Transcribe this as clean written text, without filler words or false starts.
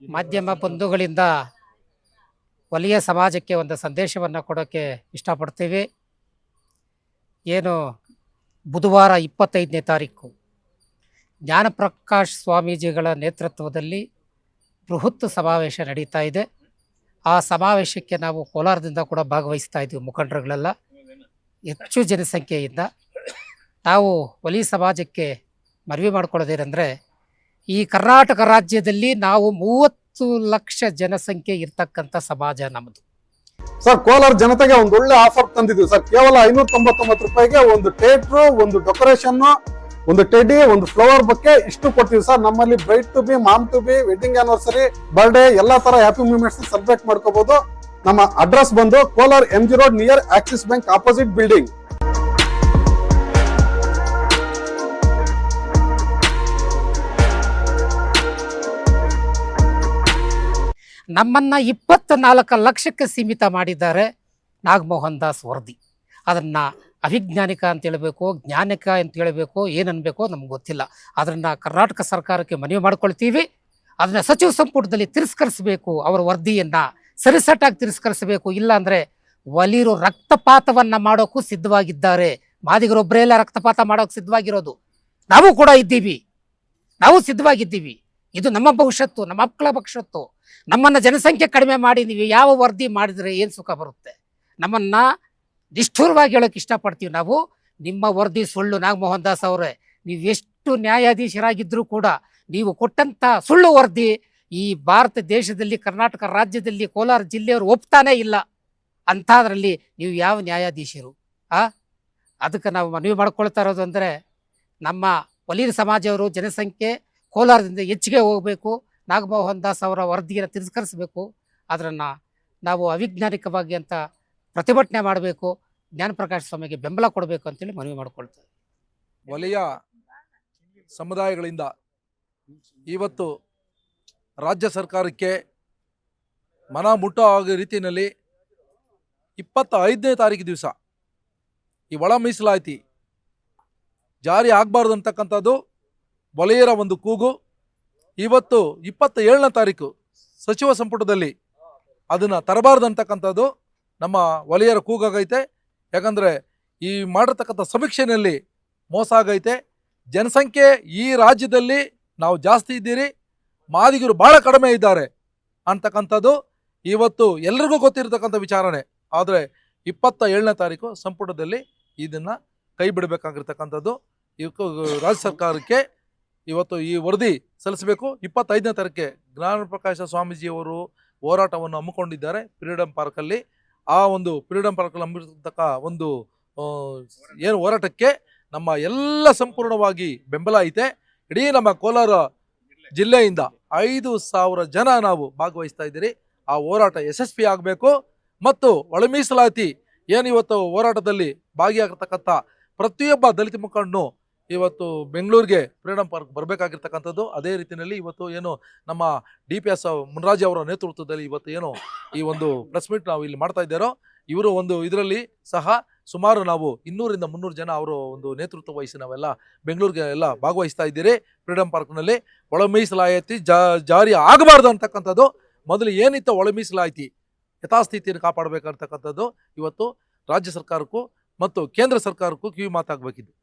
ಮಾಧ್ಯಮ ಬಂಧುಗಳಿಂದ ವಲಯ ಸಮಾಜಕ್ಕೆ ಒಂದು ಸಂದೇಶವನ್ನು ಕೊಡೋಕ್ಕೆ ಇಷ್ಟಪಡ್ತೀವಿ. ಏನು ಬುಧವಾರ 25ನೇ ತಾರೀಕು ಜ್ಞಾನಪ್ರಕಾಶ್ ಸ್ವಾಮೀಜಿಗಳ ನೇತೃತ್ವದಲ್ಲಿ ಬೃಹತ್ ಸಮಾವೇಶ ನಡೀತಾ ಇದೆ. ಆ ಸಮಾವೇಶಕ್ಕೆ ನಾವು ಕೋಲಾರದಿಂದ ಕೂಡ ಭಾಗವಹಿಸ್ತಾ ಇದ್ದೀವಿ. ಮುಖಂಡರುಗಳೆಲ್ಲ ಹೆಚ್ಚು ಜನಸಂಖ್ಯೆಯಿಂದ ನಾವು ವಲಯ ಸಮಾಜಕ್ಕೆ ಮನವಿ ಮಾಡ್ಕೊಳ್ಳೋದೇನೆಂದರೆ, ಈ ಕರ್ನಾಟಕ ರಾಜ್ಯದಲ್ಲಿ ನಾವು 30 ಲಕ್ಷ ಜನಸಂಖ್ಯೆ ಇರ್ತಕ್ಕಂಥ ಸಮಾಜ ನಮ್ಮದು. ಸರ್, ಕೋಲಾರ ಜನತೆಗೆ ಒಂದು ಒಳ್ಳೆ ಆಫರ್ ತಂದಿದ್ವಿ ಸರ್. ಕೇವಲ 599 ರೂಪಾಯಿಗೆ ಒಂದು ಥಿಯೇಟ್ರು, ಒಂದು ಡೆಕೋರೇಷನ್, ಒಂದು ಟೆಡಿ, ಒಂದು ಫ್ಲವರ್ ಬೊಕ್ಕೆ ಇಷ್ಟು ಕೊಡ್ತೀವಿ ಸರ್. ನಮ್ಮಲ್ಲಿ bride to be, mom to be, wedding anniversary, birthday ಎಲ್ಲಾ ತರ ಹ್ಯಾಪಿ ಮೂಮೆಂಟ್ಸ್ ಸೆಲೆಬ್ರೇಟ್ ಮಾಡ್ಕೋಬಹುದು. ನಮ್ಮ ಅಡ್ರೆಸ್ ಬಂದು Kolar MG road near Axis bank opposite building. ನಮ್ಮನ್ನ 24 ಲಕ್ಷಕ್ಕೆ ಸೀಮಿತ ಮಾಡಿದ್ದಾರೆ ನಾಗಮೋಹನ್ ದಾಸ್ ವರದಿ. ಅದನ್ನು ಅವಿಜ್ಞಾನಿಕ ಅಂತ ಹೇಳಬೇಕು, ಜ್ಞಾನಿಕ ಅಂತ ಹೇಳಬೇಕು, ಏನನ್ಬೇಕೋ ನಮ್ಗೆ ಗೊತ್ತಿಲ್ಲ. ಅದನ್ನು ಕರ್ನಾಟಕ ಸರ್ಕಾರಕ್ಕೆ ಮನವಿ ಮಾಡ್ಕೊಳ್ತೀವಿ. ಅದನ್ನು ಸಚಿವ ಸಂಪುಟದಲ್ಲಿ ತಿರಸ್ಕರಿಸಬೇಕು. ಅವರ ವರದಿಯನ್ನು ಸರಿಸಟ್ಟಾಗಿ ತಿರಸ್ಕರಿಸಬೇಕು. ಇಲ್ಲಾಂದರೆ ವಲೀರು ರಕ್ತಪಾತವನ್ನು ಮಾಡೋಕ್ಕೂ ಸಿದ್ಧವಾಗಿದ್ದಾರೆ. ಮಾದಿಗರೊಬ್ಬರೇ ಎಲ್ಲ ರಕ್ತಪಾತ ಮಾಡೋಕ್ಕೆ ಸಿದ್ಧವಾಗಿರೋದು. ನಾವು ಕೂಡ ಇದ್ದೀವಿ, ನಾವು ಸಿದ್ಧವಾಗಿದ್ದೀವಿ. ಇದು ನಮ್ಮ ಭವಿಷ್ಯತ್ತು, ನಮ್ಮ ಮಕ್ಕಳ ಭವಿಷ್ಯತ್ತು. ನಮ್ಮನ್ನು ಜನಸಂಖ್ಯೆ ಕಡಿಮೆ ಮಾಡಿ ನೀವು ಯಾವ ವರದಿ ಮಾಡಿದರೆ ಏನು ಸುಖ ಬರುತ್ತೆ? ನಮ್ಮನ್ನು ನಿಷ್ಠುರವಾಗಿ ಹೇಳೋಕ್ಕೆ ಇಷ್ಟಪಡ್ತೀವಿ ನಾವು. ನಿಮ್ಮ ವರದಿ ಸುಳ್ಳು ನಾಗಮೋಹನ್ ದಾಸ್ ಅವರೇ. ನೀವು ಎಷ್ಟು ನ್ಯಾಯಾಧೀಶರಾಗಿದ್ದರೂ ಕೂಡ ನೀವು ಕೊಟ್ಟಂಥ ಸುಳ್ಳು ವರದಿ ಈ ಭಾರತ ದೇಶದಲ್ಲಿ, ಕರ್ನಾಟಕ ರಾಜ್ಯದಲ್ಲಿ, ಕೋಲಾರ ಜಿಲ್ಲೆಯವರು ಒಪ್ತಾನೇ ಇಲ್ಲ. ಅಂಥದ್ರಲ್ಲಿ ನೀವು ಯಾವ ನ್ಯಾಯಾಧೀಶರು? ಅದಕ್ಕೆ ನಾವು ಮನವಿ ಮಾಡ್ಕೊಳ್ತಾ ಇರೋದು ಅಂದರೆ, ನಮ್ಮ ವಲೀರ ಸಮಾಜವರು ಜನಸಂಖ್ಯೆ ಕೋಲಾರದಿಂದ ಹೆಚ್ಚಿಗೆ ಹೋಗಬೇಕು. ನಾಗಮೋಹನ್ ದಾಸ್ ಅವರ ವರದಿಯನ್ನು ತಿರಸ್ಕರಿಸಬೇಕು. ಅದನ್ನು ನಾವು ಅವಿಜ್ಞಾನಿಕವಾಗಿ ಅಂತ ಪ್ರತಿಭಟನೆ ಮಾಡಬೇಕು. ಜ್ಞಾನಪ್ರಕಾಶ್ ಸ್ವಾಮಿಗೆ ಬೆಂಬಲ ಕೊಡಬೇಕು ಅಂತೇಳಿ ಮನವಿ ಮಾಡಿಕೊಳ್ತೇವೆ. ವಲಯ ಸಮುದಾಯಗಳಿಂದ ಇವತ್ತು ರಾಜ್ಯ ಸರ್ಕಾರಕ್ಕೆ ಮನ ಮುಟ್ಟೋ ಆಗೋ ರೀತಿಯಲ್ಲಿ 25ನೇ ತಾರೀಕು ದಿವಸ ಈ ಒಳ ಮೀಸಲಾತಿ ಜಾರಿ ಆಗಬಾರ್ದು ಅಂತಕ್ಕಂಥದ್ದು ವಲಯರ ಒಂದು ಕೂಗು. ಇವತ್ತು 27ನೇ ತಾರೀಕು ಸಚಿವ ಸಂಪುಟದಲ್ಲಿ ಅದನ್ನು ತರಬಾರ್ದು ಅಂತಕ್ಕಂಥದ್ದು ನಮ್ಮ ವಲಯರ ಕೂಗಾಗೈತೆ. ಯಾಕಂದರೆ ಈ ಮಾಡಿರ್ತಕ್ಕಂಥ ಸಮೀಕ್ಷೆಯಲ್ಲಿ ಮೋಸ ಆಗೈತೆ. ಜನಸಂಖ್ಯೆ ಈ ರಾಜ್ಯದಲ್ಲಿ ನಾವು ಜಾಸ್ತಿ ಇದ್ದೀರಿ, ಮಾದಿಗರು ಭಾಳ ಕಡಿಮೆ ಇದ್ದಾರೆ ಅಂತಕ್ಕಂಥದ್ದು ಇವತ್ತು ಎಲ್ರಿಗೂ ಗೊತ್ತಿರತಕ್ಕಂಥ ವಿಚಾರಣೆ. ಆದರೆ 27ನೇ ತಾರೀಕು ಸಂಪುಟದಲ್ಲಿ ಇದನ್ನು ಕೈ ಬಿಡಬೇಕಾಗಿರ್ತಕ್ಕಂಥದ್ದು. ರಾಜ್ಯ ಸರ್ಕಾರಕ್ಕೆ ಇವತ್ತು ಈ ವರದಿ ಸಲ್ಲಿಸಬೇಕು. 25ನೇ ತಾರೀಕಿಗೆ ಜ್ಞಾನಪ್ರಕಾಶ ಸ್ವಾಮೀಜಿಯವರು ಹೋರಾಟವನ್ನು ಹಮ್ಮಿಕೊಂಡಿದ್ದಾರೆ ಫ್ರೀಡಮ್ ಪಾರ್ಕಲ್ಲಿ. ಆ ಒಂದು ಫ್ರೀಡಮ್ ಪಾರ್ಕಲ್ಲಿ ಹಮ್ಮಿರ್ತಕ್ಕ ಒಂದು ಏನು ಹೋರಾಟಕ್ಕೆ ನಮ್ಮ ಎಲ್ಲ ಸಂಪೂರ್ಣವಾಗಿ ಬೆಂಬಲ ಐತೆ. ಇಡೀ ನಮ್ಮ ಕೋಲಾರ ಜಿಲ್ಲೆಯಿಂದ 5,000 ಜನ ನಾವು ಭಾಗವಹಿಸ್ತಾ ಇದ್ದೀರಿ. ಆ ಹೋರಾಟ ಯಶಸ್ವಿ ಆಗಬೇಕು. ಮತ್ತು ಒಳ ಮೀಸಲಾತಿ ಏನು ಇವತ್ತು ಹೋರಾಟದಲ್ಲಿ ಭಾಗಿಯಾಗಿರ್ತಕ್ಕಂಥ ಪ್ರತಿಯೊಬ್ಬ ದಲಿತ ಮುಖಂಡನು ಇವತ್ತು ಬೆಂಗಳೂರಿಗೆ ಫ್ರೀಡಮ್ ಪಾರ್ಕ್ ಬರಬೇಕಾಗಿರ್ತಕ್ಕಂಥದ್ದು. ಅದೇ ರೀತಿಯಲ್ಲಿ ಇವತ್ತು ಏನು ನಮ್ಮ DPS ಮುನ್ರಾಜ್ ಅವರ ನೇತೃತ್ವದಲ್ಲಿ ಇವತ್ತು ಏನು ಈ ಒಂದು ಪ್ರೆಸ್ ಮೀಟ್ ನಾವು ಇಲ್ಲಿ ಮಾಡ್ತಾ ಇದ್ದಾರೋ, ಇವರು ಒಂದು ಇದರಲ್ಲಿ ಸಹ ಸುಮಾರು ನಾವು 200 ರಿಂದ 300 ಜನ ಅವರು ಒಂದು ನೇತೃತ್ವ ವಹಿಸಿ ನಾವೆಲ್ಲ ಬೆಂಗಳೂರಿಗೆ ಎಲ್ಲ ಭಾಗವಹಿಸ್ತಾ ಇದ್ದೀರಿ. ಫ್ರೀಡಮ್ ಪಾರ್ಕ್ನಲ್ಲಿ ಒಳ ಮೀಸಲಾತಿ ಜಾರಿ ಆಗಬಾರ್ದು ಅಂತಕ್ಕಂಥದ್ದು. ಮೊದಲು ಏನಿತ್ತು ಒಳ ಮೀಸಲಾತಿ ಯಥಾಸ್ಥಿತಿಯನ್ನು ಕಾಪಾಡಬೇಕಂತಕ್ಕಂಥದ್ದು ಇವತ್ತು ರಾಜ್ಯ ಸರ್ಕಾರಕ್ಕೂ ಮತ್ತು ಕೇಂದ್ರ ಸರ್ಕಾರಕ್ಕೂ ಕಿವಿ ಮಾತಾಗಬೇಕಿದ್ದು.